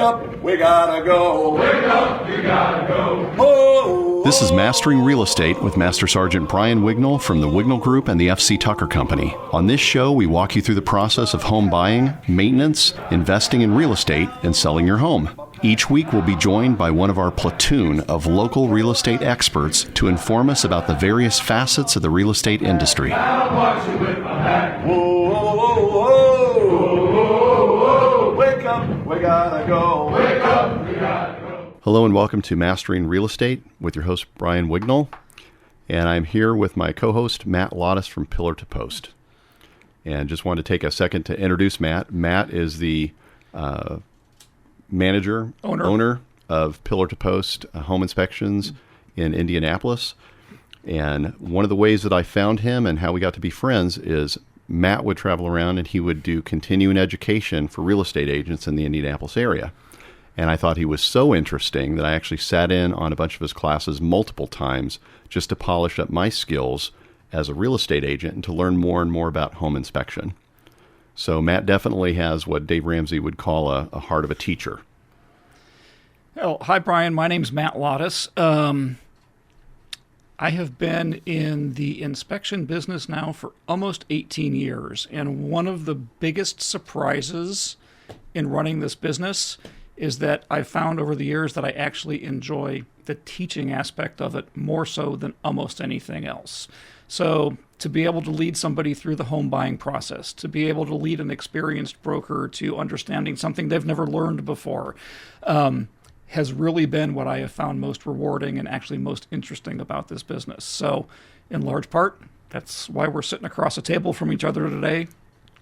up, we gotta go. Wake up, we gotta go. Oh. This is Mastering Real Estate with Master Sergeant Brian Wignall from the Wignall Group and the F.C. Tucker Company. On this show, we walk you through the process of home buying, maintenance, investing in real estate, and selling your home. Each week, we'll be joined by one of our platoon of local real estate experts to inform us about the various facets of the real estate industry. I'll watch you with my back. Whoa, whoa, whoa, whoa. Whoa, whoa, whoa. Wake up, we gotta go. Wake up, we gotta go. Hello and welcome to Mastering Real Estate with your host, Brian Wignall. And I'm here with my co-host, Matt Lottis from Pillar to Post. And just wanted to take a second to introduce Matt. Matt is the owner of Pillar to Post Home Inspections in Indianapolis. And one of the ways that I found him and how we got to be friends is Matt would travel around and he would do continuing education for real estate agents in the Indianapolis area. And I thought he was so interesting that I actually sat in on a bunch of his classes multiple times just to polish up my skills as a real estate agent and to learn more and more about home inspection. So Matt definitely has what Dave Ramsey would call a heart of a teacher. Oh, hi, Brian. My name's Matt Lottis. I have been in the inspection business now for almost 18 years. And one of the biggest surprises in running this business is that I've found over the years that I actually enjoy the teaching aspect of it more so than almost anything else. So to be able to lead somebody through the home buying process, to be able to lead an experienced broker to understanding something they've never learned before, has really been what I have found most rewarding and actually most interesting about this business. So in large part, that's why we're sitting across a table from each other today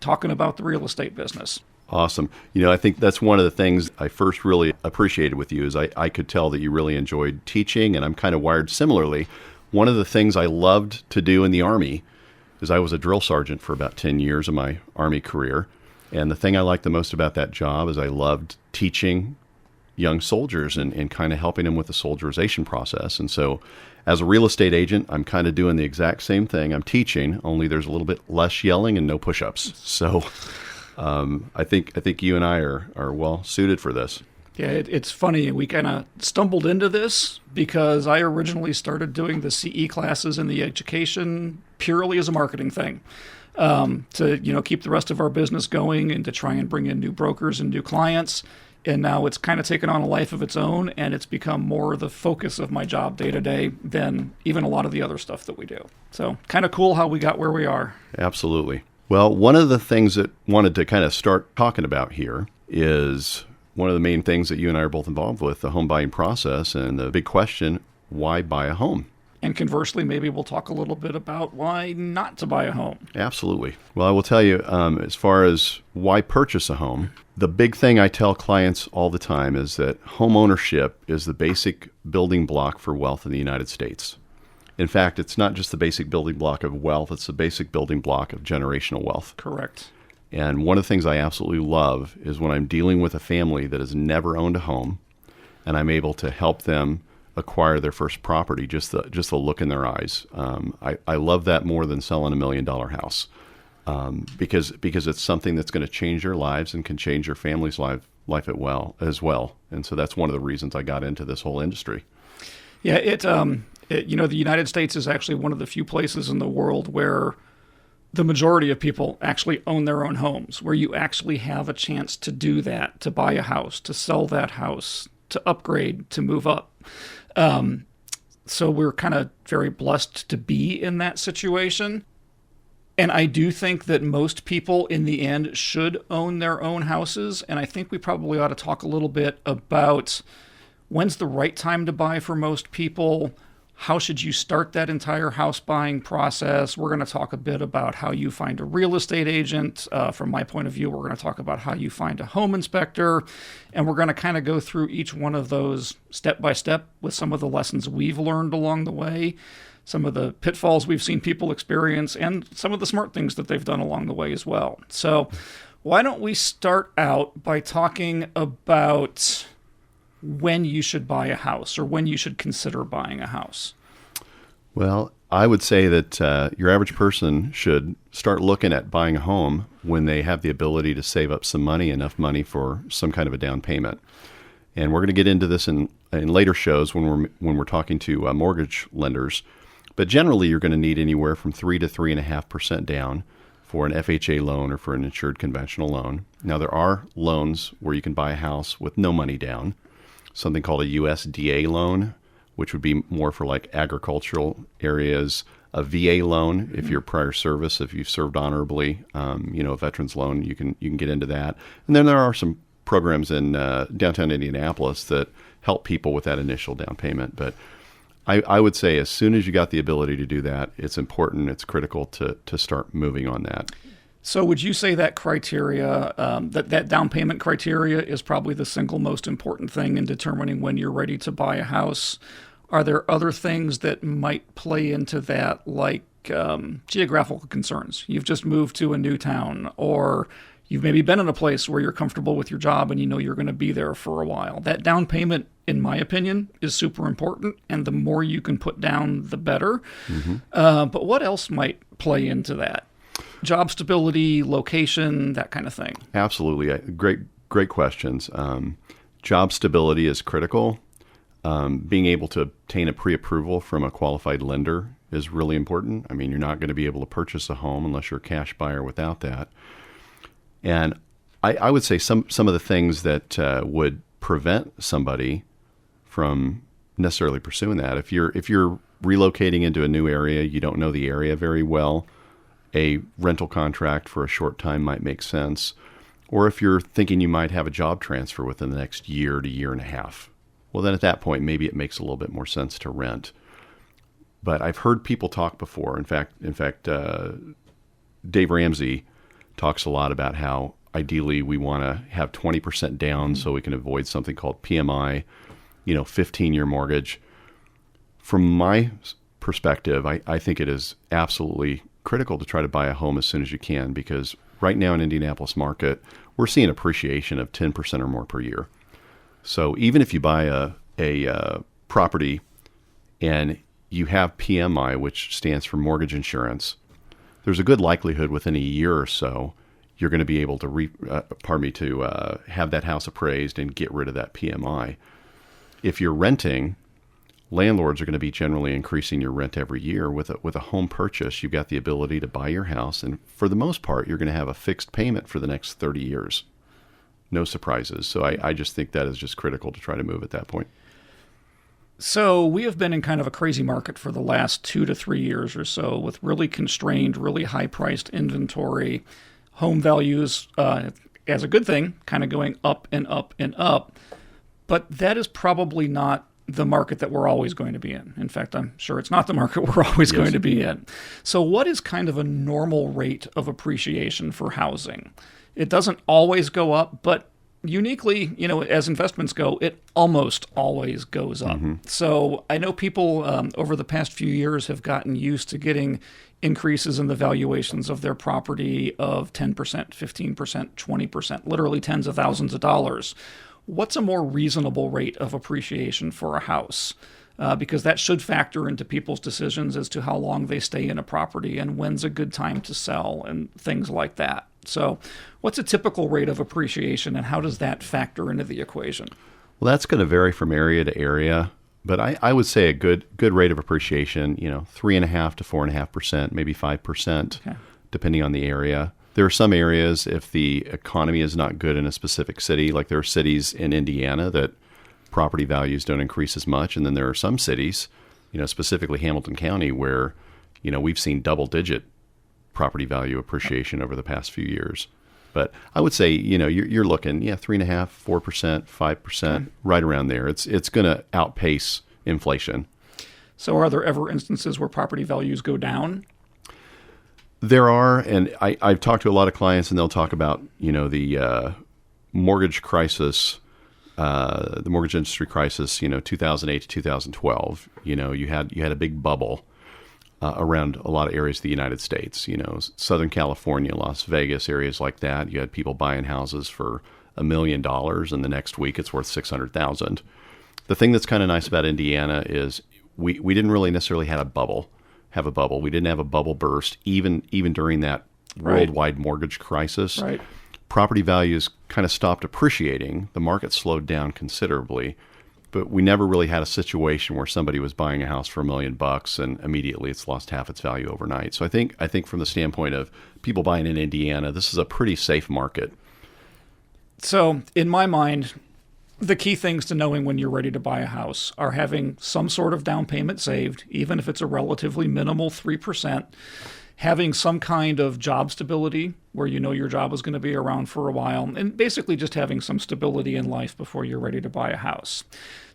talking about the real estate business. Awesome. You know, I think that's one of the things I first really appreciated with you is I could tell that you really enjoyed teaching, and I'm kind of wired similarly. One of the things I loved to do in the Army is I was a drill sergeant for about 10 years of my Army career. And the thing I liked the most about that job is I loved teaching young soldiers and kind of helping them with the soldierization process. And so as a real estate agent, I'm kind of doing the exact same thing. I'm teaching, only there's a little bit less yelling and no push-ups. So I think you and I are well suited for this. Yeah, it's funny. We kind of stumbled into this because I originally started doing the CE classes in the education purely as a marketing thing, to keep the rest of our business going and to try and bring in new brokers and new clients. And now it's kind of taken on a life of its own, and it's become more the focus of my job day to day than even a lot of the other stuff that we do. So kind of cool how we got where we are. Absolutely. Well, one of the things that I wanted to kind of start talking about here is one of the main things that you and I are both involved with, the home buying process, and the big question, why buy a home? And conversely, maybe we'll talk a little bit about why not to buy a home. Absolutely. Well, I will tell you, as far as why purchase a home, the big thing I tell clients all the time is that home ownership is the basic building block for wealth in the United States. In fact, it's not just the basic building block of wealth, it's the basic building block of generational wealth. Correct. And one of the things I absolutely love is when I'm dealing with a family that has never owned a home and I'm able to help them acquire their first property, just the look in their eyes. I love that more than selling $1 million house because it's something that's going to change their lives and can change their family's life as well. And so that's one of the reasons I got into this whole industry. Yeah, the United States is actually one of the few places in the world where the majority of people actually own their own homes, where you actually have a chance to do that, to buy a house, to sell that house, to upgrade, to move up. So we're kind of very blessed to be in that situation. And I do think that most people in the end should own their own houses. And I think we probably ought to talk a little bit about when's the right time to buy for most people. How should you start that entire house buying process? We're going to talk a bit about how you find a real estate agent. From my point of view, we're going to talk about how you find a home inspector. And we're going to kind of go through each one of those step by step with some of the lessons we've learned along the way, some of the pitfalls we've seen people experience, and some of the smart things that they've done along the way as well. So why don't we start out by talking about when you should buy a house or when you should consider buying a house? Well, I would say that your average person should start looking at buying a home when they have the ability to save up some money, enough money for some kind of a down payment. And we're going to get into this in later shows when we're talking to mortgage lenders. But generally, you're going to need anywhere from 3 to 3.5% down for an FHA loan or for an insured conventional loan. Now, there are loans where you can buy a house with no money down, something called a USDA loan, which would be more for like agricultural areas, a VA loan if you're prior service, if you've served honorably, a veterans loan, you can get into that. And then there are some programs in downtown Indianapolis that help people with that initial down payment. But I would say as soon as you got the ability to do that, it's important, it's critical to start moving on that. So would you say that criteria, that down payment criteria is probably the single most important thing in determining when you're ready to buy a house? Are there other things that might play into that, like geographical concerns? You've just moved to a new town, or you've maybe been in a place where you're comfortable with your job and you know you're going to be there for a while. That down payment, in my opinion, is super important, and the more you can put down, the better. Mm-hmm. But what else might play into that? Job stability, location, that kind of thing. Absolutely. Great questions. Job stability is critical. Being able to obtain a pre-approval from a qualified lender is really important. I mean, you're not going to be able to purchase a home unless you're a cash buyer without that. And I would say some of the things that would prevent somebody from necessarily pursuing that. If you're relocating into a new area, you don't know the area very well, a rental contract for a short time might make sense. Or if you're thinking you might have a job transfer within the next year to year and a half, well, then at that point, maybe it makes a little bit more sense to rent. But I've heard people talk before. In fact, Dave Ramsey talks a lot about how ideally we want to have 20% down so we can avoid something called PMI, 15-year mortgage. From my perspective, I think it is absolutely critical to try to buy a home as soon as you can, because right now in Indianapolis market, we're seeing appreciation of 10% or more per year. So even if you buy a property and you have PMI, which stands for mortgage insurance, there's a good likelihood within a year or so you're going to be able to have that house appraised and get rid of that PMI. If you're renting, landlords are going to be generally increasing your rent every year. With a home purchase, you've got the ability to buy your house, and for the most part, you're going to have a fixed payment for the next 30 years. No surprises. So I just think that is just critical to try to move at that point. So we have been in kind of a crazy market for the last 2 to 3 years or so, with really constrained, really high-priced inventory, home values, as a good thing, kind of going up and up and up. But that is probably not the market that we're always going to be in. In fact, I'm sure it's not the market we're always going to be in. So what is kind of a normal rate of appreciation for housing? It doesn't always go up, but uniquely, as investments go, it almost always goes up. Mm-hmm. So I know people over the past few years have gotten used to getting increases in the valuations of their property of 10%, 15%, 20%, literally tens of thousands of dollars. What's a more reasonable rate of appreciation for a house? Because that should factor into people's decisions as to how long they stay in a property and when's a good time to sell and things like that. So what's a typical rate of appreciation, and how does that factor into the equation? Well, that's going to vary from area to area, but I would say a good rate of appreciation, 3.5% to 4.5%, maybe 5%, okay, depending on the area. There are some areas, if the economy is not good in a specific city, like there are cities in Indiana that property values don't increase as much, and then there are some cities, specifically Hamilton County, where we've seen double-digit property value appreciation over the past few years. But I would say, you're looking, 3.5%, 4%, 5%, okay, right around there. It's going to outpace inflation. So are there ever instances where property values go down? There are, and I've talked to a lot of clients, and they'll talk about, the mortgage crisis, the mortgage industry crisis, 2008 to 2012. You had a big bubble around a lot of areas of the United States, Southern California, Las Vegas, areas like that. You had people buying houses for $1 million, and the next week it's worth $600,000. The thing that's kind of nice about Indiana is we didn't really necessarily have a bubble. have a bubble. We didn't have a bubble burst even during that worldwide mortgage crisis. Right. Property values kind of stopped appreciating. The market slowed down considerably, but we never really had a situation where somebody was buying a house for $1 million and immediately it's lost half its value overnight. So I think from the standpoint of people buying in Indiana, this is a pretty safe market. So in my mind, the key things to knowing when you're ready to buy a house are having some sort of down payment saved, even if it's a relatively minimal 3%, having some kind of job stability where you know your job is going to be around for a while, and basically just having some stability in life before you're ready to buy a house.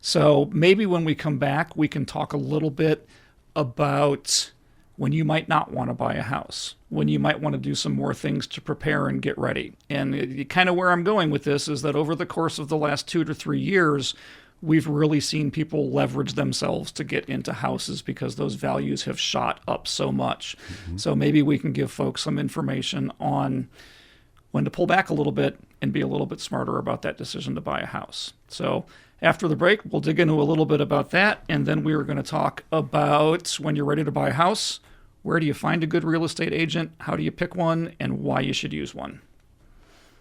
So maybe when we come back, we can talk a little bit about when you might not want to buy a house, when you might want to do some more things to prepare and get ready. And kind of where I'm going with this is that over the course of the last 2 to 3 years, we've really seen people leverage themselves to get into houses because those values have shot up so much. Mm-hmm. So maybe we can give folks some information on when to pull back a little bit and be a little bit smarter about that decision to buy a house. So after the break, we'll dig into a little bit about that, and then we are going to talk about when you're ready to buy a house, where do you find a good real estate agent, how do you pick one, and why you should use one.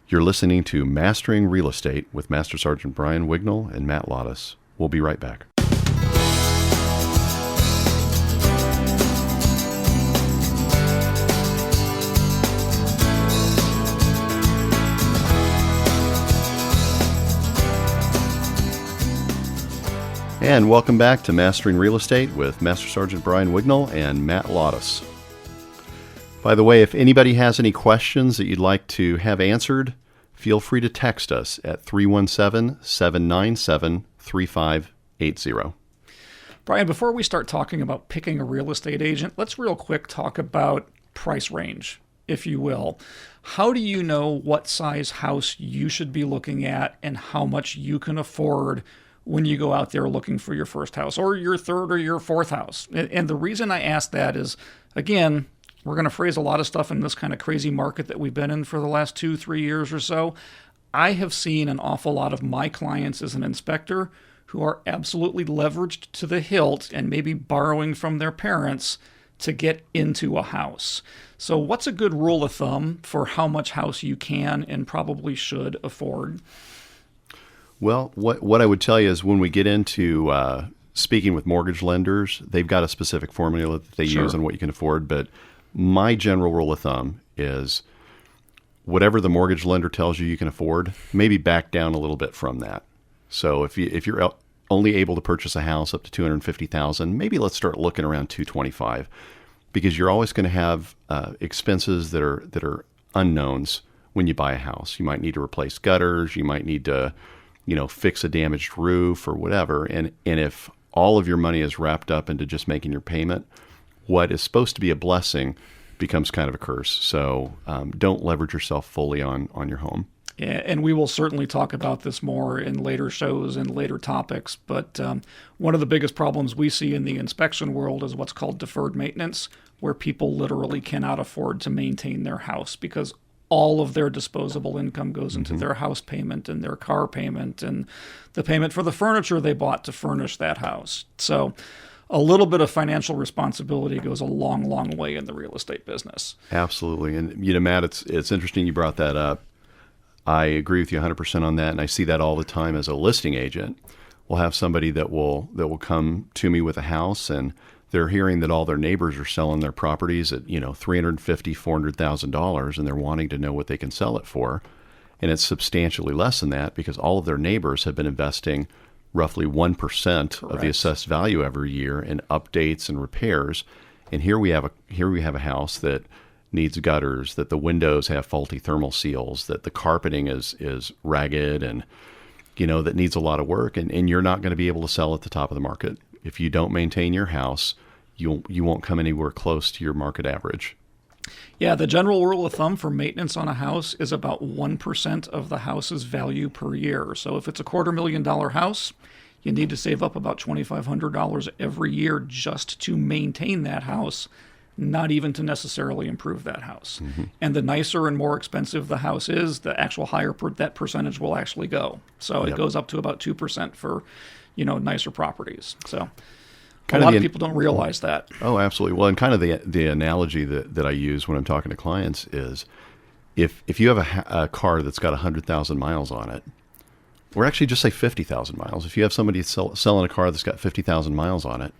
You're listening to Mastering Real Estate with Master Sergeant Brian Wignall and Matt Lottis. We'll be right back. And welcome back to Mastering Real Estate with Master Sergeant Brian Wignall and Matt Lottis. By the way, if anybody has any questions that you'd like to have answered, feel free to text us at 317-797-3580. Brian, before we start talking about picking a real estate agent, let's real quick talk about price range, if you will. How do you know what size house you should be looking at and how much you can afford when you go out there looking for your first house or your third or your fourth house? And the reason I ask that is, again, we're going to phrase a lot of stuff in this kind of crazy market that we've been in for the last 2-3 years or so. I have seen an awful lot of my clients as an inspector who are absolutely leveraged to the hilt and maybe borrowing from their parents to get into a house. So what's a good rule of thumb for how much house you can and probably should afford? Well, what I would tell you is when we get into speaking with mortgage lenders, they've got a specific formula that they use on what you can afford, but my general rule of thumb is whatever the mortgage lender tells you can afford, maybe back down a little bit from that. So if you're only able to purchase a house up to $250,000, maybe let's start looking around $225,000, because you're always going to have expenses that are unknowns when you buy a house. You might need to replace gutters, you might need to, fix a damaged roof or whatever. And if all of your money is wrapped up into just making your payment, what is supposed to be a blessing becomes kind of a curse. So don't leverage yourself fully on your home. Yeah, and we will certainly talk about this more in later shows and later topics. But one of the biggest problems we see in the inspection world is what's called deferred maintenance, where people literally cannot afford to maintain their house because all of their disposable income goes into their house payment and their car payment and the payment for the furniture they bought to furnish that house. So a little bit of financial responsibility goes a long, long way in the real estate business. Absolutely. And, Matt, it's interesting you brought that up. I agree with you 100% on that, and I see that all the time as a listing agent. We'll have somebody that will come to me with a house, and they're hearing that all their neighbors are selling their properties at $350,000, $400,000, and they're wanting to know what they can sell it for. And it's substantially less than that because all of their neighbors have been investing roughly 1% of the assessed value every year in updates and repairs. And here we have a house that needs gutters, that the windows have faulty thermal seals, that the carpeting is ragged and that needs a lot of work, and you're not going to be able to sell at the top of the market. If you don't maintain your house, you won't come anywhere close to your market average. Yeah, the general rule of thumb for maintenance on a house is about 1% of the house's value per year. So if it's a $250,000 house, you need to save up about $2,500 every year just to maintain that house, not even to necessarily improve that house. Mm-hmm. And the nicer and more expensive the house is, the actual higher that percentage will actually go. So it goes up to about 2% for, nicer properties. So, A lot of people don't realize that. Oh, absolutely. Well, and kind of the analogy that I use when I'm talking to clients is if you have a car that's got 100,000 miles on it, or actually just say 50,000 miles. If you have somebody selling a car that's got 50,000 miles on it,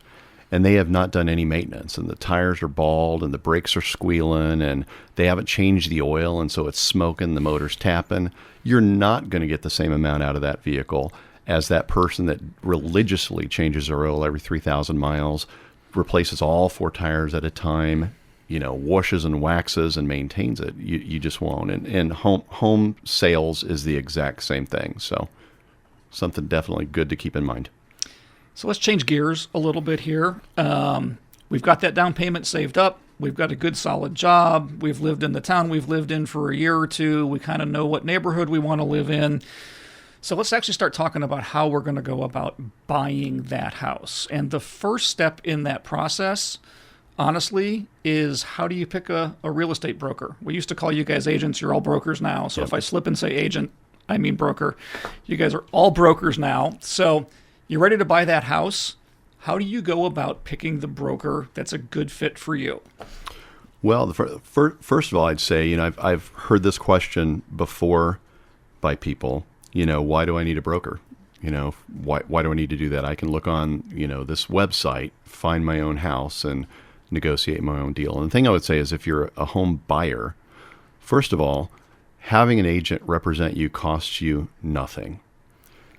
and they have not done any maintenance, and the tires are bald, and the brakes are squealing, and they haven't changed the oil, and so it's smoking, the motor's tapping, you're not going to get the same amount out of that vehicle as that person that religiously changes their oil every 3,000 miles, replaces all 4 tires at a time, washes and waxes and maintains it. You just won't. And home sales is the exact same thing. So something definitely good to keep in mind. So let's change gears a little bit here. We've got that down payment saved up. We've got a good solid job. We've lived in the town we've lived in for a year or two. We kind of know what neighborhood we want to live in. So let's actually start talking about how we're going to go about buying that house. And the first step in that process, honestly, is how do you pick a real estate broker? We used to call you guys agents. You're all brokers now. So If I slip and say agent, I mean broker. You guys are all brokers now. So you're ready to buy that house. How do you go about picking the broker that's a good fit for you? Well, first of all, I'd say, I've heard this question before by people. Why do I need a broker? Why do I need to do that? I can look on, this website, find my own house, and negotiate my own deal. And the thing I would say is if you're a home buyer, first of all, having an agent represent you costs you nothing.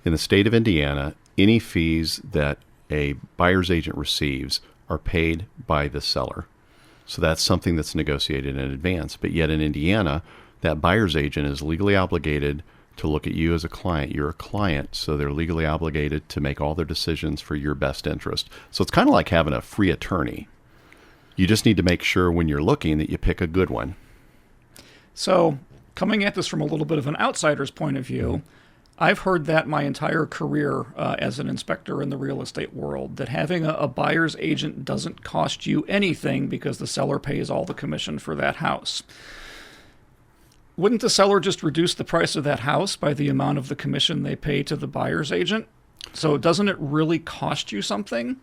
In the state of Indiana, any fees that a buyer's agent receives are paid by the seller. So that's something that's negotiated in advance. But yet in Indiana, that buyer's agent is legally obligated to look at you as a client. You're a client, so they're legally obligated to make all their decisions for your best interest. So it's kind of like having a free attorney. You just need to make sure when you're looking that you pick a good one. So coming at this from a little bit of an outsider's point of view, I've heard that my entire career as an inspector in the real estate world, that having a buyer's agent doesn't cost you anything because the seller pays all the commission for that house. Wouldn't the seller just reduce the price of that house by the amount of the commission they pay to the buyer's agent? So doesn't it really cost you something?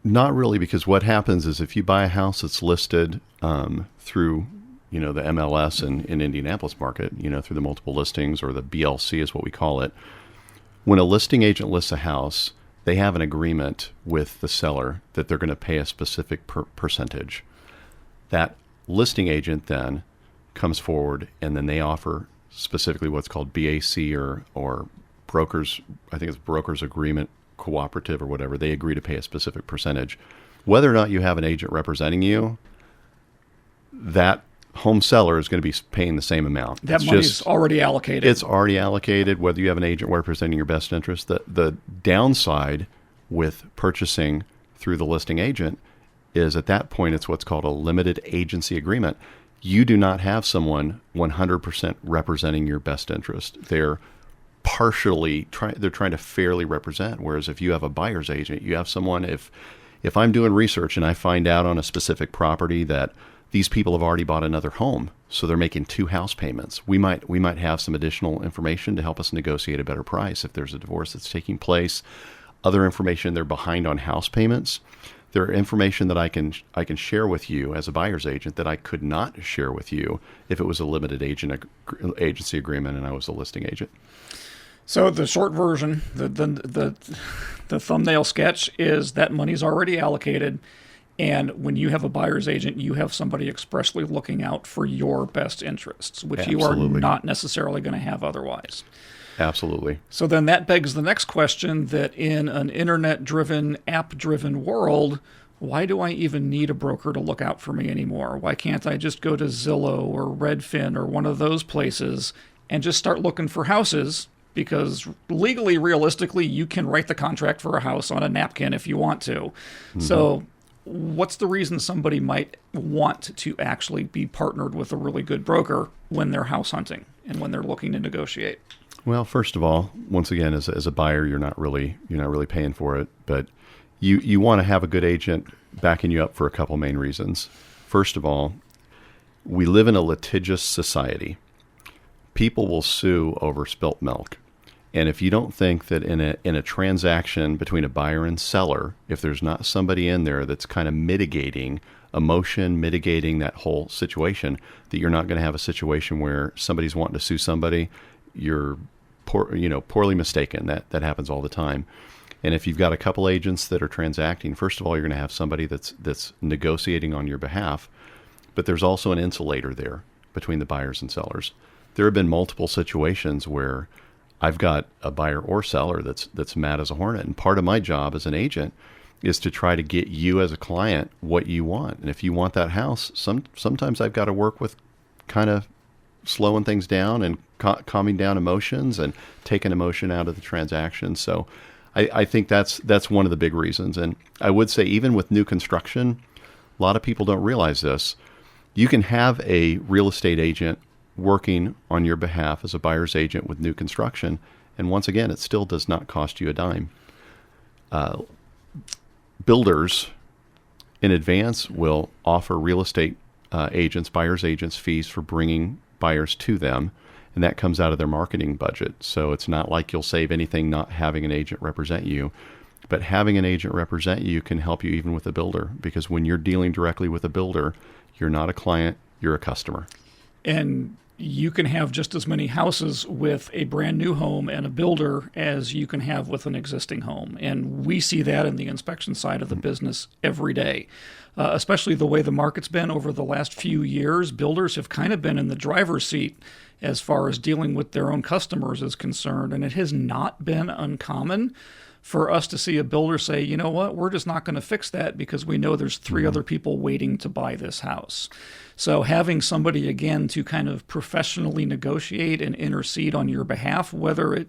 Not really, because what happens is if you buy a house that's listed through the MLS in Indianapolis market, through the multiple listings, or the BLC is what we call it, when a listing agent lists a house, they have an agreement with the seller that they're going to pay a specific percentage. That listing agent then comes forward, and then they offer specifically what's called BAC or brokers, I think it's brokers agreement cooperative or whatever. They agree to pay a specific percentage. Whether or not you have an agent representing you, that home seller is going to be paying the same amount. That money's already allocated. It's already allocated, whether you have an agent representing your best interest. The downside with purchasing through the listing agent is at that point it's what's called a limited agency agreement. You do not have someone 100% representing your best interest. They're trying to fairly represent. Whereas if you have a buyer's agent, you have someone, if I'm doing research and I find out on a specific property that these people have already bought another home, so they're making 2 house payments, we might have some additional information to help us negotiate a better price. If there's a divorce that's taking place, other information, they're behind on house payments. There are information that I can share with you as a buyer's agent that I could not share with you if it was a limited agency agreement and I was a listing agent. So the short version, the thumbnail sketch is that money's already allocated, and when you have a buyer's agent, you have somebody expressly looking out for your best interests, which Absolutely. You are not necessarily going to have otherwise. Absolutely. So then that begs the next question, that in an internet-driven, app-driven world, why do I even need a broker to look out for me anymore? Why can't I just go to Zillow or Redfin or one of those places and just start looking for houses? Because legally, realistically, you can write the contract for a house on a napkin if you want to. Mm-hmm. So what's the reason somebody might want to actually be partnered with a really good broker when they're house hunting and when they're looking to negotiate? Well, first of all, once again, as a buyer, you're not really paying for it, but you want to have a good agent backing you up for a couple main reasons. First of all, we live in a litigious society. People will sue over spilt milk, And if you don't think that in a transaction between a buyer and seller, if there's not somebody in there that's kind of mitigating emotion, mitigating that whole situation, that you're not going to have a situation where somebody's wanting to sue somebody, you're poorly mistaken. That happens all the time. And if you've got a couple agents that are transacting, first of all, you're going to have somebody that's negotiating on your behalf, but there's also an insulator there between the buyers and sellers. There have been multiple situations where I've got a buyer or seller that's mad as a hornet, and part of my job as an agent is to try to get you as a client what you want. And if you want that house, sometimes I've got to work with kind of slowing things down and calming down emotions and taking emotion out of the transaction. So I think that's one of the big reasons. And I would say even with new construction, a lot of people don't realize this. You can have a real estate agent working on your behalf as a buyer's agent with new construction, and once again, it still does not cost you a dime. Builders in advance will offer real estate agents, buyer's agents, fees for bringing buyers to them, and that comes out of their marketing budget. So it's not like you'll save anything not having an agent represent you, but having an agent represent you can help you even with a builder, because when you're dealing directly with a builder, you're not a client, you're a customer. And you can have just as many houses with a brand new home and a builder as you can have with an existing home. And we see that in the inspection side of the business every day, especially the way the market's been over the last few years. Builders have kind of been in the driver's seat as far as dealing with their own customers is concerned. And it has not been uncommon for us to see a builder say, you know what, we're just not going to fix that because we know there's three other people waiting to buy this house. So having somebody, again, to kind of professionally negotiate and intercede on your behalf, whether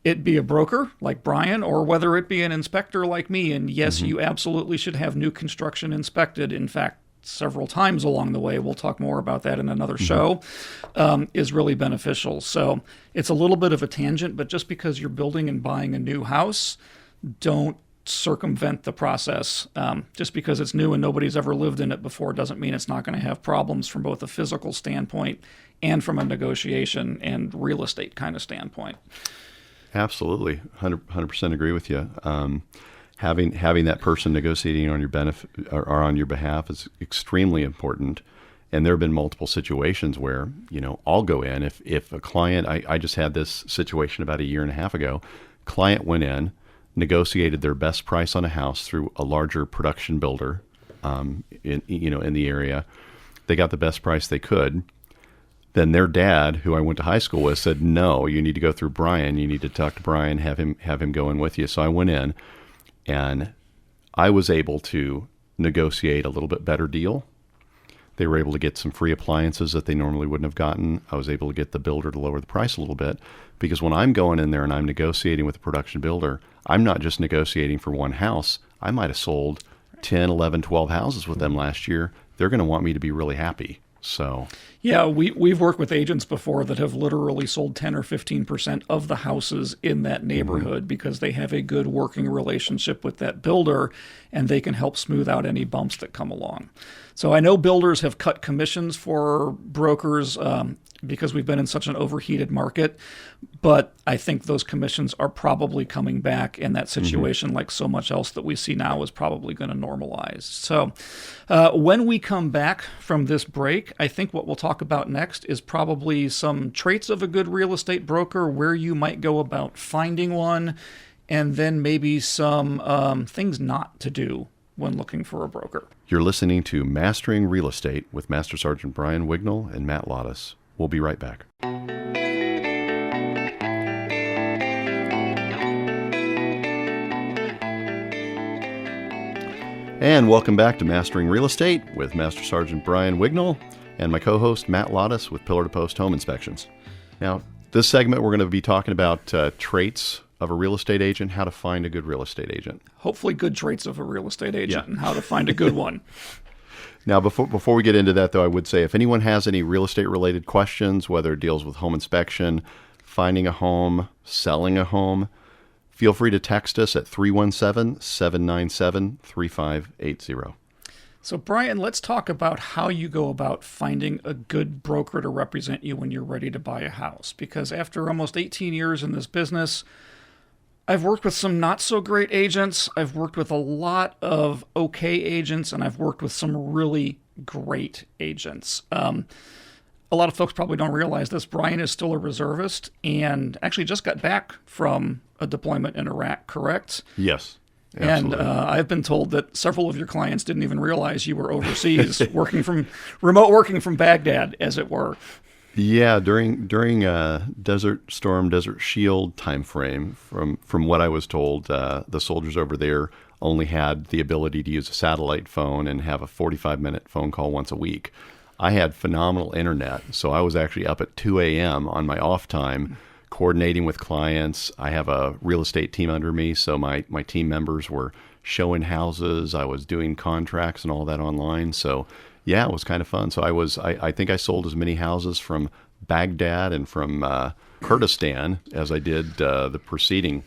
it be a broker like Brian or whether it be an inspector like me, and yes, you absolutely should have new construction inspected. In fact, several times along the way, we'll talk more about that in another show, is really beneficial. So it's a little bit of a tangent, but just because you're building and buying a new house, don't circumvent the process. Just because it's new and nobody's ever lived in it before doesn't mean it's not going to have problems from both a physical standpoint and from a negotiation and real estate kind of standpoint. Absolutely. 100% agree with you. Having that person negotiating on your benefit or on your behalf is extremely important. And there have been multiple situations where, I'll go in if a client, I just had this situation about a year and a half ago. Client went in, negotiated their best price on a house through a larger production builder in the area. They got the best price they could. Then their dad, who I went to high school with, said, "No, you need to go through Brian. You need to talk to Brian, have him go in with you." So I went in, and I was able to negotiate a little bit better deal. They were able to get some free appliances that they normally wouldn't have gotten. I was able to get the builder to lower the price a little bit, because when I'm going in there and I'm negotiating with a production builder, I'm not just negotiating for one house. I might have sold 10, 11, 12 houses with them last year. They're going to want me to be really happy. So, yeah, we've worked with agents before that have literally sold 10 or 15% of the houses in that neighborhood because they have a good working relationship with that builder, and they can help smooth out any bumps that come along. So I know builders have cut commissions for brokers because we've been in such an overheated market, but I think those commissions are probably coming back, and that situation, like so much else that we see now, is probably going to normalize. So when we come back from this break, I think what we'll talk about next is probably some traits of a good real estate broker, where you might go about finding one, and then maybe some things not to do when looking for a broker. You're listening to Mastering Real Estate with Master Sergeant Brian Wignall and Matt Lottis. We'll be right back. And welcome back to Mastering Real Estate with Master Sergeant Brian Wignall and my co-host Matt Lottis with Pillar to Post Home Inspections. Now, this segment we're going to be talking about traits of a real estate agent, how to find a good real estate agent. Hopefully good traits of a real estate agent and how to find a good one. Now, before we get into that, though, I would say if anyone has any real estate-related questions, whether it deals with home inspection, finding a home, selling a home, feel free to text us at 317-797-3580. So, Brian, let's talk about how you go about finding a good broker to represent you when you're ready to buy a house. Because after almost 18 years in this business, I've worked with some not so great agents. I've worked with a lot of okay agents, and I've worked with some really great agents. A lot of folks probably don't realize this. Brian is still a reservist and actually just got back from a deployment in Iraq, correct? Yes. And Absolutely. I've been told that several of your clients didn't even realize you were overseas, remote working from Baghdad, as it were. Yeah, during Desert Storm, Desert Shield timeframe, from what I was told, the soldiers over there only had the ability to use a satellite phone and have a 45-minute phone call once a week. I had phenomenal internet, so I was actually up at 2 a.m. on my off time, coordinating with clients. I have a real estate team under me, so my team members were showing houses. I was doing contracts and all that online. So yeah, it was kind of fun. So I think I sold as many houses from Baghdad and from Kurdistan as I did the preceding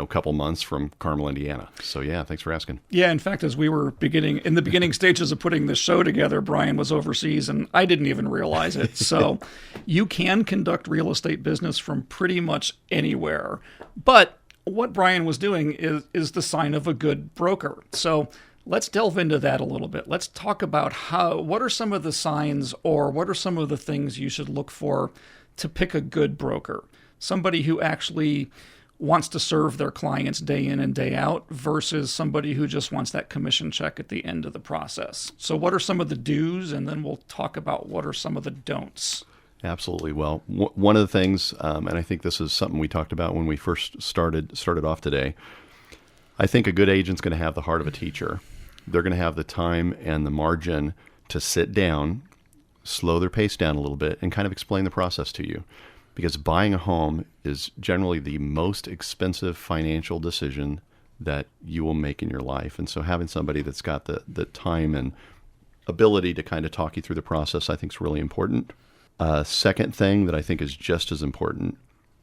couple months from Carmel, Indiana. So yeah, thanks for asking. Yeah, in fact, as we were in the beginning stages of putting this show together, Brian was overseas and I didn't even realize it. So you can conduct real estate business from pretty much anywhere. But what Brian was doing is the sign of a good broker. So let's delve into that a little bit. Let's talk about what are some of the signs or what are some of the things you should look for to pick a good broker, somebody who actually wants to serve their clients day in and day out versus somebody who just wants that commission check at the end of the process. So what are some of the do's, and then we'll talk about what are some of the don'ts. Absolutely. Well, one of the things, and I think this is something we talked about when we first started off today, I think a good agent's going to have the heart of a teacher. They're going to have the time and the margin to sit down, slow their pace down a little bit, and kind of explain the process to you. Because buying a home is generally the most expensive financial decision that you will make in your life. And so having somebody that's got the time and ability to kind of talk you through the process, I think is really important. Second thing that I think is just as important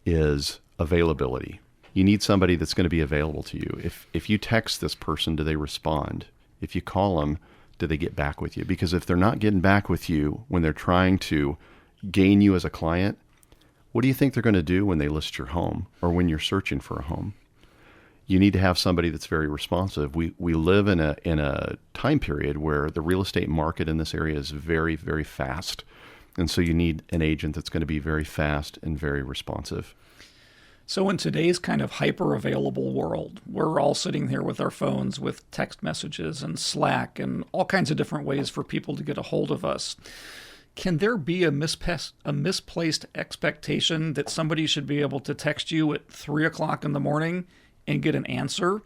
is availability. You need somebody that's going to be available to you. If you text this person, do they respond? If you call them, do they get back with you? Because if they're not getting back with you when they're trying to gain you as a client, what do you think they're going to do when they list your home or when you're searching for a home? You need to have somebody that's very responsive. We live in a time period where the real estate market in this area is very, very fast. And so you need an agent that's going to be very fast and very responsive. So in today's kind of hyper-available world, we're all sitting here with our phones with text messages and Slack and all kinds of different ways for people to get a hold of us. Can there be a misplaced expectation that somebody should be able to text you at 3 o'clock in the morning and get an answer?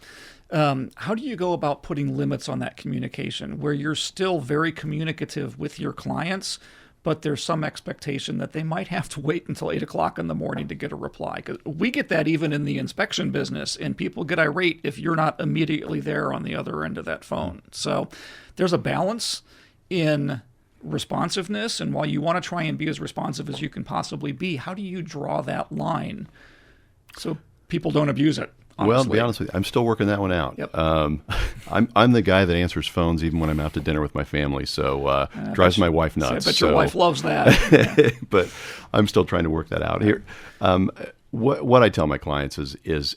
How do you go about putting limits on that communication where you're still very communicative with your clients, but there's some expectation that they might have to wait until 8 o'clock in the morning to get a reply? Because we get that even in the inspection business, and people get irate if you're not immediately there on the other end of that phone. So there's a balance in responsiveness, and while you want to try and be as responsive as you can possibly be, how do you draw that line so people don't abuse it? Honestly. Well, to be honest with you, I'm still working that one out. Yep. I'm the guy that answers phones even when I'm out to dinner with my family, so drives my wife nuts. But your wife loves that. But I'm still trying to work that out here. What I tell my clients is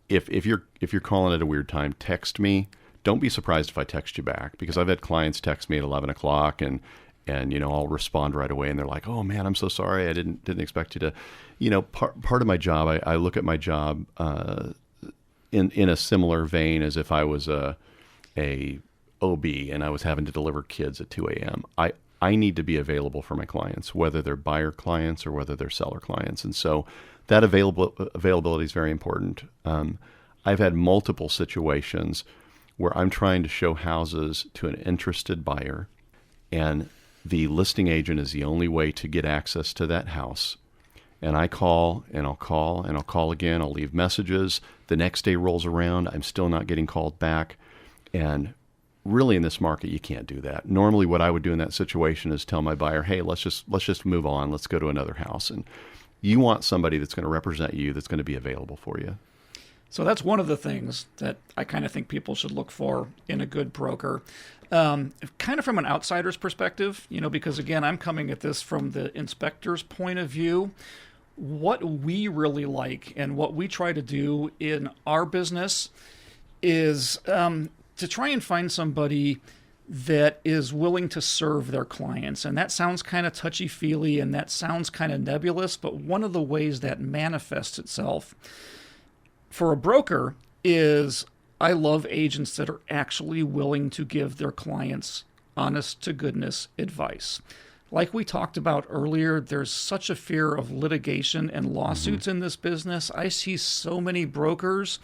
if you're calling at a weird time, text me. Don't be surprised if I text you back, because I've had clients text me at 11 o'clock and I'll respond right away, and they're like, "Oh man, I'm so sorry. I didn't expect you to." Part of my job, I look at my job in a similar vein as if I was a OB and I was having to deliver kids at 2 a.m. I need to be available for my clients, whether they're buyer clients or whether they're seller clients, and so that availability is very important. I've had multiple situations where I'm trying to show houses to an interested buyer, and the listing agent is the only way to get access to that house. And I call, and I'll call, and I'll call again. I'll leave messages. The next day rolls around. I'm still not getting called back. And really in this market, you can't do that. Normally what I would do in that situation is tell my buyer, hey, let's just move on. Let's go to another house. And you want somebody that's going to represent you, that's going to be available for you. So that's one of the things that I kind of think people should look for in a good broker. kind of from an outsider's perspective, because again, I'm coming at this from the inspector's point of view. What we really like and what we try to do in our business is to try and find somebody that is willing to serve their clients. And that sounds kind of touchy-feely and that sounds kind of nebulous, but one of the ways that manifests itself for a broker is I love agents that are actually willing to give their clients honest-to-goodness advice. Like we talked about earlier, there's such a fear of litigation and lawsuits in this business. I see so many brokers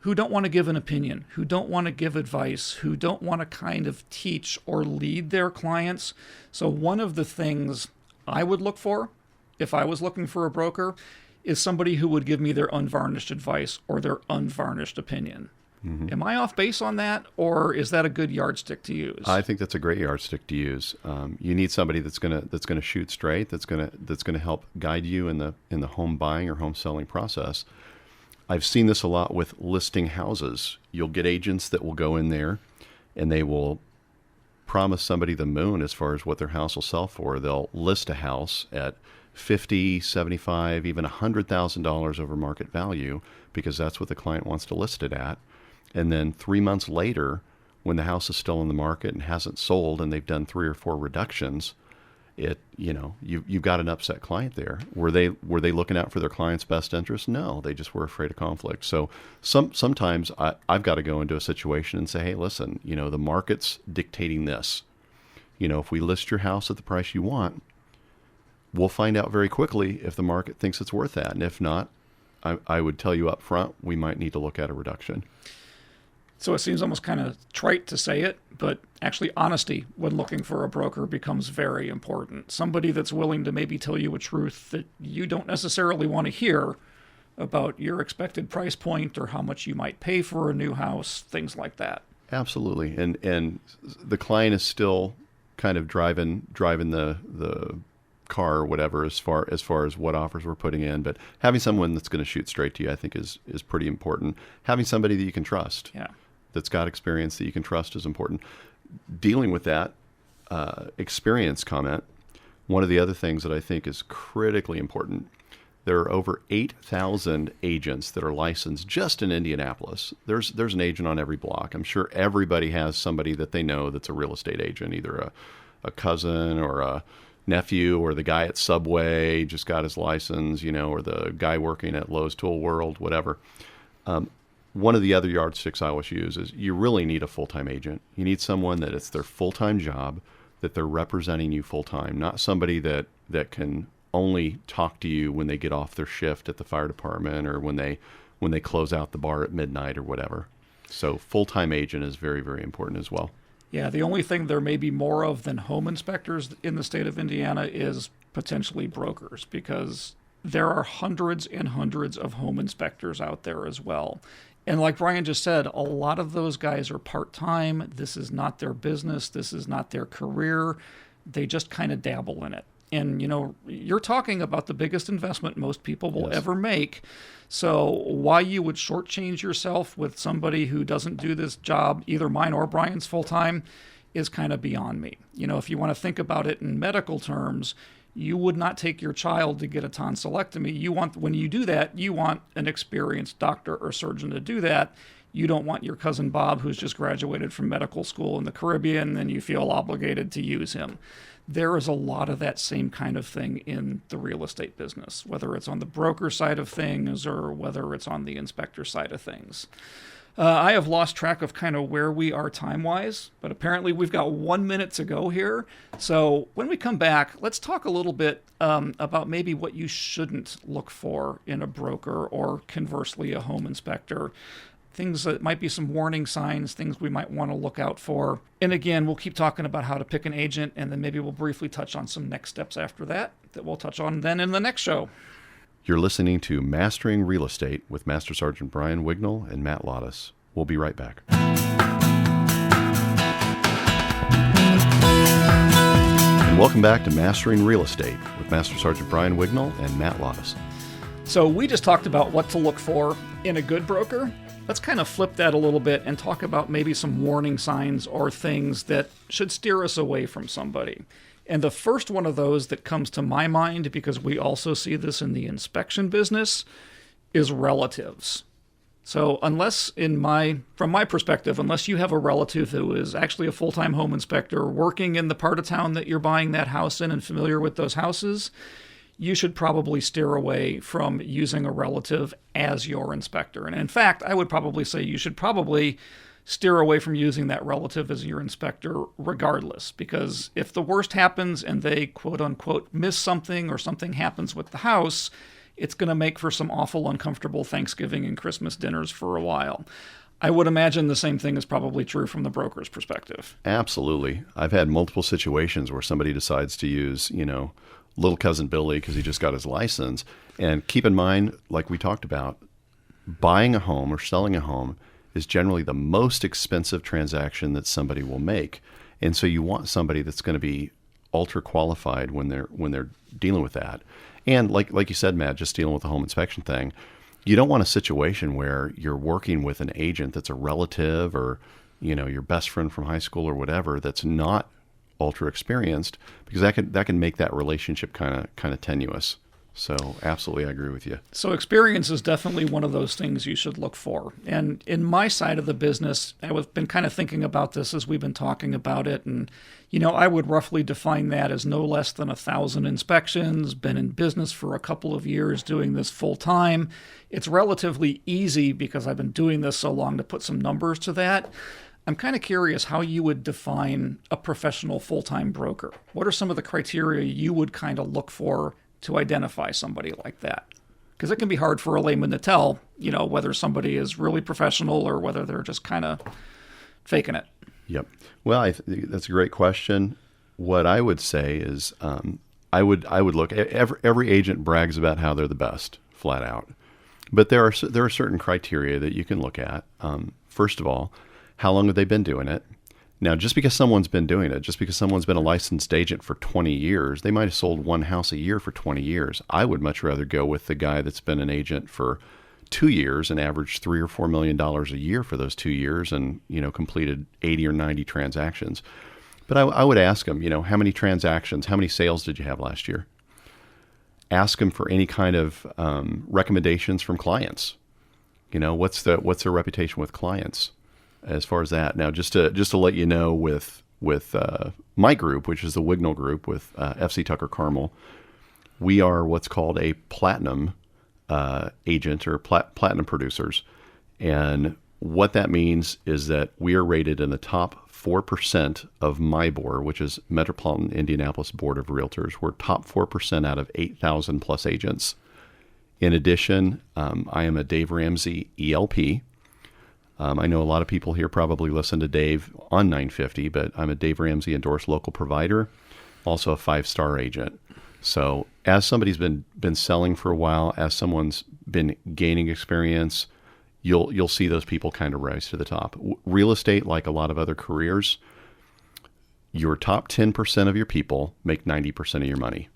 who don't want to give an opinion, who don't want to give advice, who don't want to kind of teach or lead their clients. So one of the things I would look for if I was looking for a broker is somebody who would give me their unvarnished advice or their unvarnished opinion. Am I off base on that, or is that a good yardstick to use? I think that's a great yardstick to use. You need somebody that's gonna shoot straight, that's gonna help guide you in the home buying or home selling process. I've seen this a lot with listing houses. You'll get agents that will go in there and they will promise somebody the moon as far as what their house will sell for. They'll list a house at $50,000, $75,000, even $100,000 over market value because that's what the client wants to list it at. And then 3 months later, when the house is still in the market and hasn't sold and they've done 3 or 4 reductions, you've got an upset client there. Were they looking out for their client's best interest? No, they just were afraid of conflict. So sometimes I've got to go into a situation and say, hey, listen, the market's dictating this. If we list your house at the price you want, we'll find out very quickly if the market thinks it's worth that. And if not, I would tell you up front, we might need to look at a reduction. So it seems almost kind of trite to say it, but actually honesty when looking for a broker becomes very important. Somebody that's willing to maybe tell you a truth that you don't necessarily want to hear about your expected price point or how much you might pay for a new house, things like that. Absolutely. And the client is still kind of driving the car or whatever as far as what offers we're putting in, but having someone that's going to shoot straight to you, I think is pretty important. Having somebody that you can trust. Yeah. That's got experience that you can trust is important. Dealing with that experience comment, one of the other things that I think is critically important, there are over 8,000 agents that are licensed just in Indianapolis. There's an agent on every block. I'm sure everybody has somebody that they know that's a real estate agent, either a cousin or a nephew or the guy at Subway just got his license, or the guy working at Lowe's Tool World, whatever. One of the other yardsticks I always use is you really need a full-time agent. You need someone that it's their full-time job, that they're representing you full-time, not somebody that can only talk to you when they get off their shift at the fire department or when they close out the bar at midnight or whatever. So full-time agent is very, very important as well. Yeah, the only thing there may be more of than home inspectors in the state of Indiana is potentially brokers, because there are hundreds and hundreds of home inspectors out there as well. And like Brian just said, a lot of those guys are part-time. This is not their business. This is not their career. They just kind of dabble in it. And, you're talking about the biggest investment most people will ever make. So why you would shortchange yourself with somebody who doesn't do this job, either mine or Brian's full-time, is kind of beyond me. If you want to think about it in medical terms, you would not take your child to get a tonsillectomy. When you do that, you want an experienced doctor or surgeon to do that. You don't want your cousin Bob, who's just graduated from medical school in the Caribbean, and you feel obligated to use him. There is a lot of that same kind of thing in the real estate business, whether it's on the broker side of things or whether it's on the inspector side of things. I have lost track of kind of where we are time-wise, but apparently we've got 1 minute to go here. So when we come back, let's talk a little bit about maybe what you shouldn't look for in a broker or conversely a home inspector. Things that might be some warning signs, things we might want to look out for. And again, we'll keep talking about how to pick an agent, and then maybe we'll briefly touch on some next steps after that we'll touch on then in the next show. You're listening to Mastering Real Estate with Master Sergeant Brian Wignall and Matt Lottis. We'll be right back. And welcome back to Mastering Real Estate with Master Sergeant Brian Wignall and Matt Lottis. So we just talked about what to look for in a good broker. let's kind of flip that a little bit and talk about maybe some warning signs or things that should steer us away from somebody. And the first one of those that comes to my mind, because we also see this in the inspection business, is relatives. So unless from my perspective, unless you have a relative who is actually a full-time home inspector working in the part of town that you're buying that house in and familiar with those houses, you should probably steer away from using a relative as your inspector. And in fact, I would probably say you should probably steer away from using that relative as your inspector regardless, because if the worst happens and they quote unquote miss something or something happens with the house, it's going to make for some awful uncomfortable Thanksgiving and Christmas dinners for a while. I would imagine the same thing is probably true from the broker's perspective. Absolutely. I've had multiple situations where somebody decides to use, little cousin Billy because he just got his license. And keep in mind, like we talked about, buying a home or selling a home is generally the most expensive transaction that somebody will make. And so you want somebody that's going to be ultra qualified when they're dealing with that. And like you said, Matt, just dealing with the home inspection thing, you don't want a situation where you're working with an agent that's a relative or, your best friend from high school or whatever that's not ultra experienced, because that can make that relationship kind of tenuous. So absolutely, I agree with you. So experience is definitely one of those things you should look for. And in my side of the business, I've been kind of thinking about this as we've been talking about it. And, I would roughly define that as no less than 1,000 inspections, been in business for a couple of years doing this full time. It's relatively easy because I've been doing this so long to put some numbers to that. I'm kind of curious how you would define a professional full-time broker. What are some of the criteria you would kind of look for to identify somebody like that? Because it can be hard for a layman to tell, whether somebody is really professional or whether they're just kind of faking it. Yep. Well, that's a great question. What I would say is I would look. Every agent brags about how they're the best, flat out. But there are certain criteria that you can look at. First of all, how long have they been doing it? Now, just because someone's been doing it, just because someone's been a licensed agent for 20 years, they might have sold one house a year for 20 years. I would much rather go with the guy that's been an agent for 2 years and averaged $3 or $4 million a year for those 2 years and, completed 80 or 90 transactions. But I would ask them, how many transactions, how many sales did you have last year? Ask them for any kind of recommendations from clients. What's their reputation with clients as far as that? Now, just to let you know, with my group, which is the Wignall Group with FC Tucker Carmel, we are what's called a platinum agent or platinum producers. And what that means is that we are rated in the top 4% of MIBOR, which is Metropolitan Indianapolis Board of Realtors. We're top 4% out of 8,000 plus agents. In addition, I am a Dave Ramsey ELP. I know a lot of people here probably listen to Dave on 950, but I'm a Dave Ramsey endorsed local provider, also a 5-star agent. So as somebody's been selling for a while, as someone's been gaining experience, you'll see those people kind of rise to the top. Real estate, like a lot of other careers, your top 10% of your people make 90% of your money.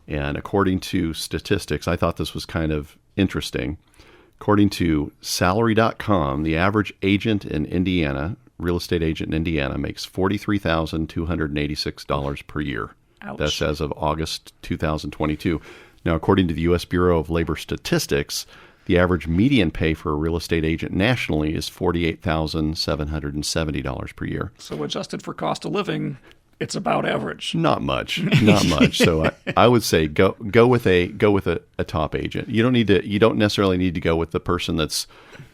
And according to statistics, I thought this was kind of interesting. According to salary.com, the average agent in Indiana, real estate agent in Indiana, makes $43,286 per year. Ouch. That's as of August 2022. Now, according to the U.S. Bureau of Labor Statistics, the average median pay for a real estate agent nationally is $48,770 per year. So adjusted for cost of living, it's about average. Not much. So I would say go with a top agent. You don't necessarily need to go with the person that's,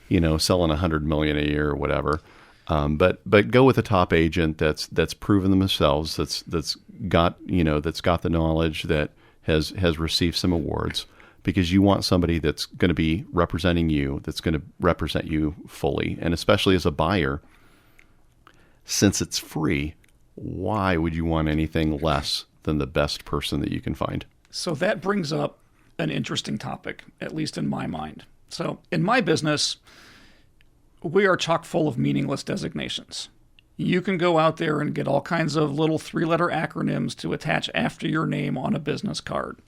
selling $100 million a year or whatever. But go with a top agent that's proven themselves, that's got the knowledge, that has received some awards, because you want somebody that's going to be representing you, that's going to represent you fully. And especially as a buyer, since it's free, why would you want anything less than the best person that you can find? So that brings up an interesting topic, at least in my mind. So in my business, we are chock full of meaningless designations. You can go out there and get all kinds of little 3-letter acronyms to attach after your name on a business card.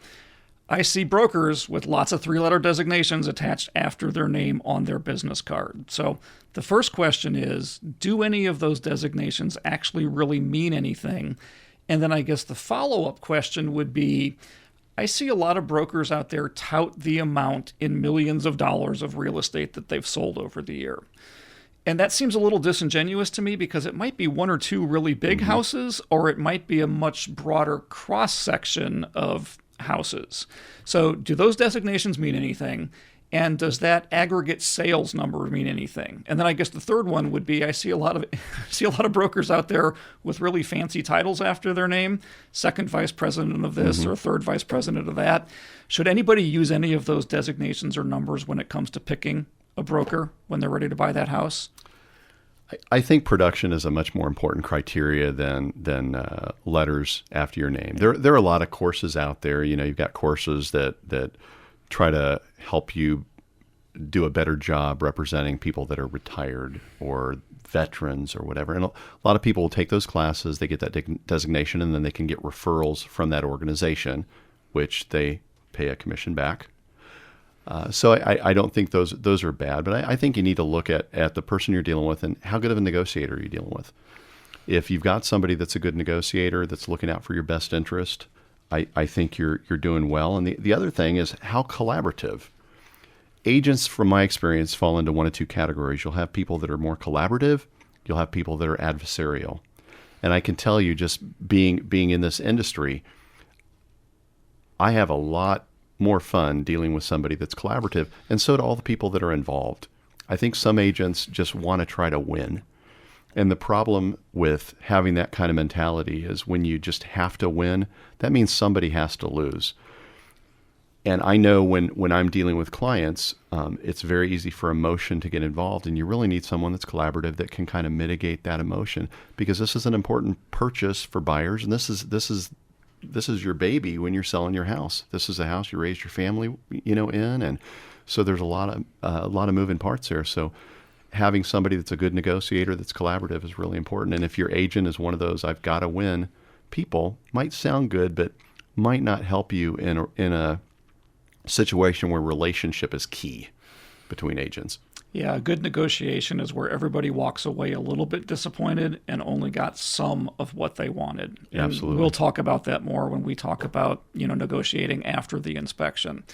I see brokers with lots of 3-letter designations attached after their name on their business card. So the first question is, do any of those designations actually really mean anything? And then I guess the follow-up question would be, I see a lot of brokers out there tout the amount in millions of dollars of real estate that they've sold over the year. And that seems a little disingenuous to me because it might be 1 or 2 really big houses, or it might be a much broader cross-section of houses. So do those designations mean anything? And does that aggregate sales number mean anything? And then I guess the third one would be, I see a lot of brokers out there with really fancy titles after their name, second vice president of this or third vice president of that. Should anybody use any of those designations or numbers when it comes to picking a broker when they're ready to buy that house? I think production is a much more important criteria than letters after your name. There are a lot of courses out there. You've got courses that try to help you do a better job representing people that are retired or veterans or whatever. And a lot of people will take those classes, they get that designation, and then they can get referrals from that organization, which they pay a commission back. So I don't think those are bad, but I think you need to look at the person you're dealing with and how good of a negotiator are you dealing with. If you've got somebody that's a good negotiator that's looking out for your best interest, I think you're doing well. And the other thing is how collaborative. Agents, from my experience, fall into 1 of 2 categories. You'll have people that are more collaborative. You'll have people that are adversarial. And I can tell you, just being in this industry, I have a lot more fun dealing with somebody that's collaborative, and so do all the people that are involved. I think some agents just want to try to win. And the problem with having that kind of mentality is when you just have to win, that means somebody has to lose. And I know when I'm dealing with clients, it's very easy for emotion to get involved, and you really need someone that's collaborative that can kind of mitigate that emotion, because this is an important purchase for buyers, and this is your baby when you're selling your house. This is a house you raised your family, in, and so there's a lot of moving parts there. So having somebody that's a good negotiator, that's collaborative, is really important. And if your agent is one of those I've got to win people, might sound good, but might not help you in a situation where relationship is key between agents. Yeah, a good negotiation is where everybody walks away a little bit disappointed and only got some of what they wanted. And absolutely. We'll talk about that more when we talk about, negotiating after the inspection.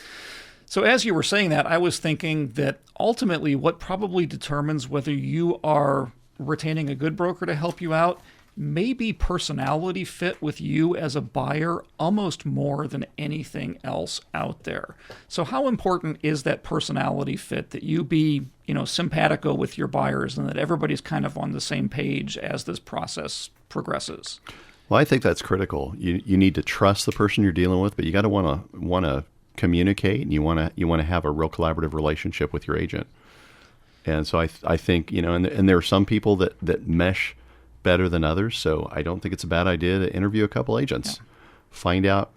So as you were saying that, I was thinking that ultimately what probably determines whether you are retaining a good broker to help you out may be personality fit with you as a buyer almost more than anything else out there. So how important is that personality fit, that you be, simpatico with your buyers and that everybody's kind of on the same page as this process progresses? Well, I think that's critical. You need to trust the person you're dealing with, but you got to want to communicate, and you want to have a real collaborative relationship with your agent. And so I think, and there are some people that mesh better than others. So I don't think it's a bad idea to interview a couple agents. Yeah. Find out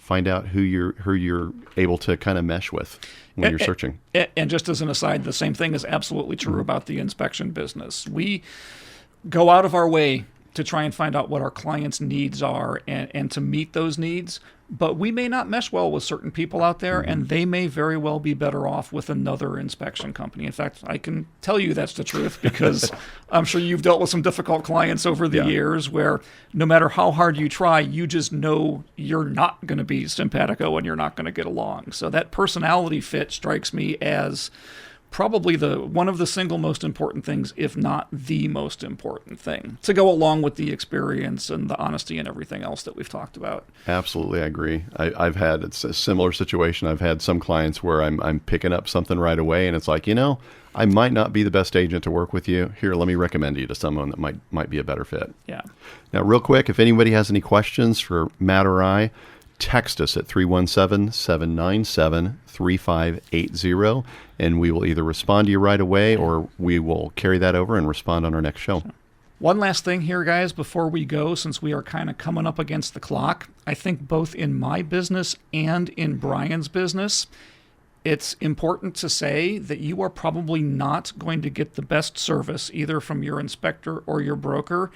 who you're able to kind of mesh with when you're searching. And just as an aside, the same thing is absolutely true about the inspection business. We go out of our way to try and find out what our clients' needs are and to meet those needs. But we may not mesh well with certain people out there, and they may very well be better off with another inspection company. In fact, I can tell you that's the truth, because I'm sure you've dealt with some difficult clients over the years where no matter how hard you try, you just know you're not going to be simpatico and you're not going to get along. So that personality fit strikes me as probably one of the single most important things, if not the most important thing, to go along with the experience and the honesty and everything else that we've talked about. Absolutely, I agree. I've had it's a similar situation. I've had some clients where I'm picking up something right away, and it's like, I might not be the best agent to work with you. Here, let me recommend you to someone that might be a better fit. Yeah. Now, real quick, if anybody has any questions for Matt or I, text us at 317-797-3580, and we will either respond to you right away or we will carry that over and respond on our next show. One last thing here, guys, before we go, since we are kind of coming up against the clock. I think both in my business and in Brian's business, it's important to say that you are probably not going to get the best service either from your inspector or your broker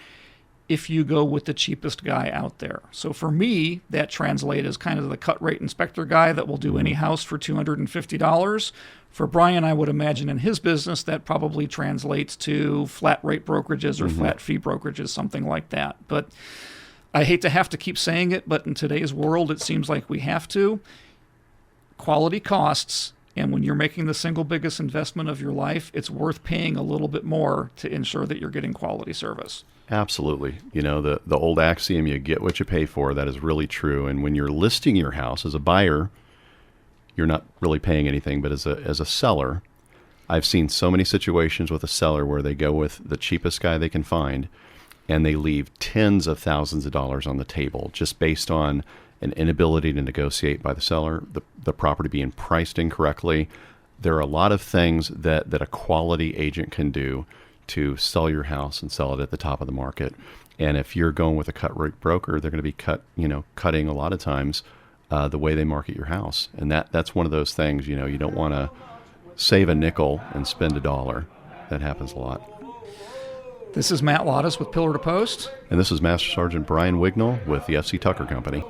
if you go with the cheapest guy out there. So for me, that translates as kind of the cut rate inspector guy that will do any house for $250. For Brian, I would imagine in his business that probably translates to flat rate brokerages or flat fee brokerages, something like that. But I hate to have to keep saying it, but in today's world, it seems like we have to. Quality costs, and when you're making the single biggest investment of your life, it's worth paying a little bit more to ensure that you're getting quality service. Absolutely. You know, the old axiom, you get what you pay for, that is really true. And when you're listing your house as a buyer, you're not really paying anything, but as a seller, I've seen so many situations with a seller where they go with the cheapest guy they can find, and they leave tens of thousands of dollars on the table just based on an inability to negotiate by the seller, the property being priced incorrectly. There are a lot of things that a quality agent can do to sell your house and sell it at the top of the market. And if you're going with a cut rate broker, they're going to be cutting a lot of times the way they market your house. And that's one of those things, you don't want to save a nickel and spend a dollar. That happens a lot. This is Matt Lottis with Pillar to Post. And this is Master Sergeant Brian Wignall with the F.C. Tucker Company.